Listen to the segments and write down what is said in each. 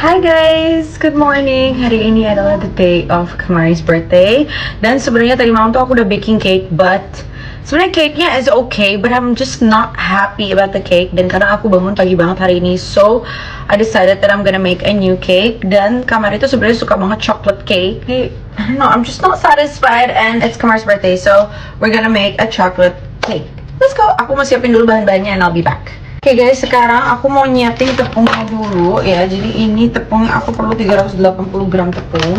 Hi guys, good morning. Hari ini adalah the day of Kamari's birthday. Dan sebenarnya tadi malam tuh aku udah baking cake, but sebenarnya cake-nya is okay, but I'm just not happy about the cake. Dan karena aku bangun pagi banget hari ini, so I decided that I'm gonna make a new cake. Dan Kamari itu sebenarnya suka banget chocolate cake. I don't know, I'm just not satisfied, and it's Kamari's birthday, so we're gonna make a chocolate cake. Let's go. Aku mau siapin dulu bahan-bahannya, and I'll be back. Oke guys, sekarang aku mau nyiapin tepungnya dulu ya. Jadi ini tepungnya aku perlu 380 gram tepung.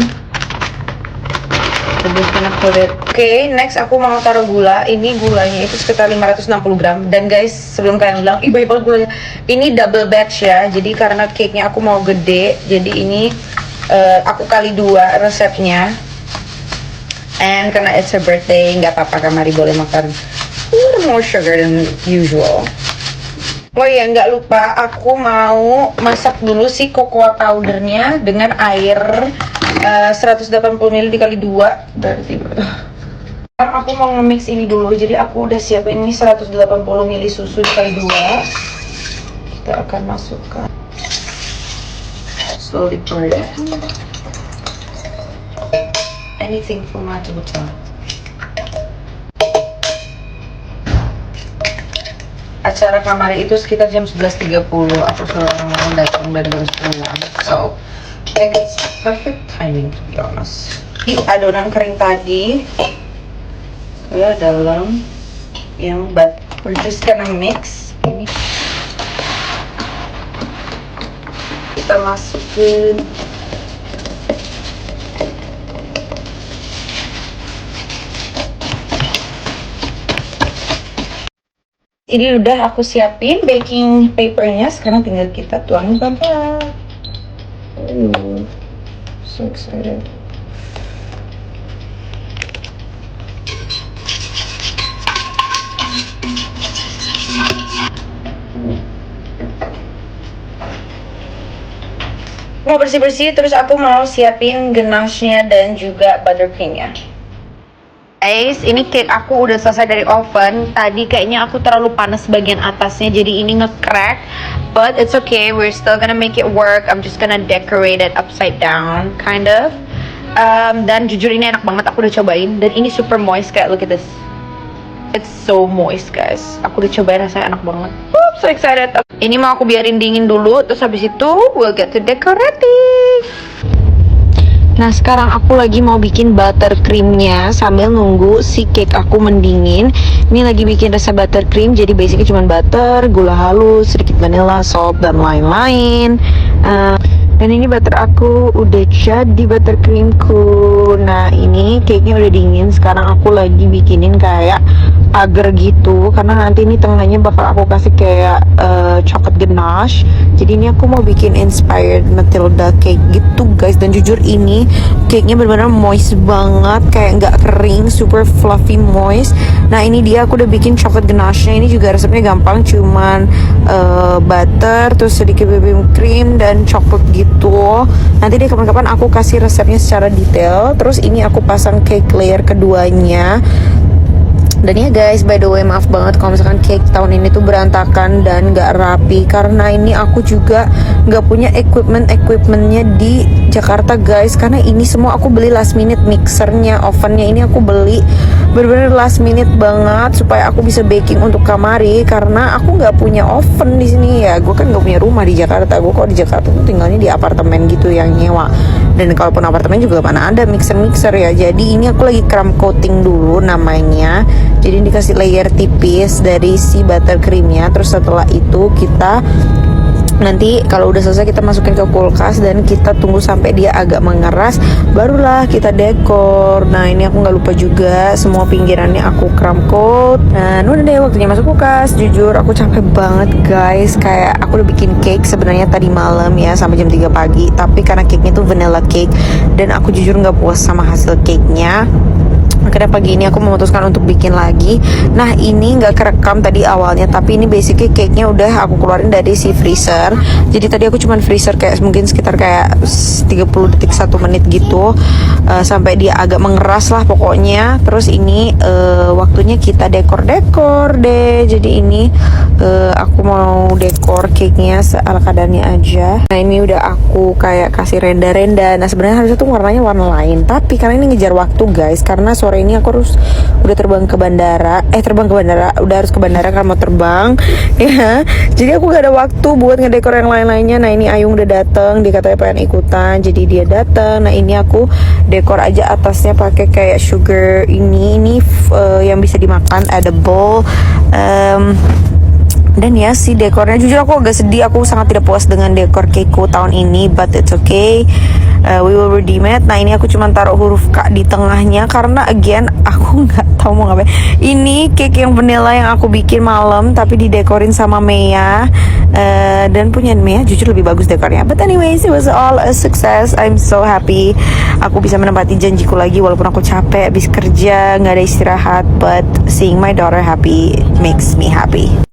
Oke, next aku mau taruh gula. Ini gulanya itu sekitar 560 gram. Dan guys, sebelum kalian bilang, ih banyak banget gulanya, ini double batch ya. Jadi karena cake-nya aku mau gede, jadi ini aku kali 2 resepnya. And karena it's her birthday, nggak apa-apa, Kamari boleh makan more sugar than usual. Oh iya, nggak lupa, aku mau masak dulu si cocoa powdernya dengan air 180 ml dikali 2 berarti. Aku mau nge-mix ini dulu, jadi aku udah siapin ini 180 ml susu dikali 2. Kita akan masukkan slowly pour it. Anything for mata buta. Acara Kamari itu sekitar jam 11.30. Aku suruh orang datang dan harus pulang. So, I think it's perfect timing to be honest. Di adonan kering tadi ke dalam yang we're just gonna mix. Ini kita masukin ini udah aku siapin baking papernya, sekarang tinggal kita tuangin pelan-pelan. So excited. Mau bersih-bersih, terus aku mau siapin ganache-nya dan juga buttercream-nya. Guys, ini cake aku udah selesai dari oven. Tadi kayaknya aku terlalu panas bagian atasnya, jadi ini nge-crack. But it's okay, we're still gonna make it work. I'm just gonna decorate it upside down, kind of. Dan jujur ini enak banget, aku udah cobain. Dan ini super moist, kayak look at this. It's so moist guys. Aku udah cobain, rasanya enak banget. Oops, so excited. Ini mau aku biarin dingin dulu, terus habis itu we'll get to decorating. Nah sekarang aku lagi mau bikin buttercreamnya sambil nunggu si cake aku mendingin. Ini lagi bikin resep buttercream, jadi basicnya cuma butter, gula halus, sedikit vanilla, salt, dan lain-lain. Dan ini butter aku udah jadi buttercreamku. Nah ini cake-nya udah dingin. Sekarang aku lagi bikinin kayak agar gitu, karena nanti ini tengahnya bakal aku kasih kayak chocolate ganache. Jadi ini aku mau bikin inspired Matilda cake gitu guys. Dan jujur ini cake-nya benar-benar moist banget, kayak nggak kering, super fluffy moist. Nah ini dia, aku udah bikin chocolate ganache-nya. Ini juga resepnya gampang, cuman butter, terus sedikit whipping cream dan coklat gitu. Nanti deh kapan-kapan aku kasih resepnya secara detail. Terus ini aku pasang cake layer keduanya. Dan ya guys, by the way, maaf banget kalau misalkan cake tahun ini tuh berantakan dan gak rapi, karena ini aku juga gak punya equipmentnya di Jakarta guys. Karena ini semua aku beli last minute, mixernya, ovennya ini aku beli bener-bener last minute banget supaya aku bisa baking untuk Kamari. Karena aku gak punya oven di sini ya, gue kan gak punya rumah di Jakarta. Gue kalau di Jakarta tuh tinggalnya di apartemen gitu yang nyewa. Dan kalaupun apartemen juga mana ada mixer ya. Jadi ini aku lagi crumb coating dulu namanya. Jadi dikasih layer tipis dari si buttercreamnya. Terus setelah itu kita nanti kalau udah selesai kita masukin ke kulkas dan kita tunggu sampai dia agak mengeras, barulah kita dekor. Nah ini aku nggak lupa juga semua pinggirannya aku crumb coat. Nah udah deh, waktunya masuk kulkas. Jujur aku capek banget guys, kayak aku udah bikin cake sebenarnya tadi malam ya sampai jam 3 pagi, tapi karena cake-nya tuh vanilla cake dan aku jujur nggak puas sama hasil cake-nya. Akhirnya pagi ini aku memutuskan untuk bikin lagi. Nah ini nggak kerekam tadi awalnya, tapi ini basically cake-nya udah aku keluarin dari si freezer. Jadi tadi aku cuman freezer kayak mungkin sekitar kayak 30 detik 1 menit gitu, sampai dia agak mengeras lah pokoknya. Terus ini waktunya kita dekor deh. Jadi ini aku mau dekor cake-nya seala kadarnya aja. Nah ini udah aku kayak kasih renda-renda. Nah sebenarnya harusnya tuh warnanya warna lain, tapi karena ini ngejar waktu guys, karena sore ini aku udah terbang ke bandara, udah harus ke bandara karena mau terbang ya. Jadi aku gak ada waktu buat ngedekor yang lain-lainnya. Nah ini Ayung udah dateng, dia katanya pengen ikutan, jadi dia dateng. Nah ini aku dekor aja atasnya pakai kayak sugar ini yang bisa dimakan, edible. Dan ya si dekornya, jujur aku agak sedih, aku sangat tidak puas dengan dekor cakeku tahun ini, but it's okay, we will redeem it. Nah ini aku cuma taruh huruf K di tengahnya karena again aku nggak tahu mau ngapain. Ini cake yang vanilla yang aku bikin malam tapi didekorin sama Mea, dan punya Mea jujur lebih bagus dekornya. But anyways, it was all a success. I'm so happy aku bisa menepati janjiku lagi walaupun aku capek habis kerja, nggak ada istirahat, but seeing my daughter happy makes me happy.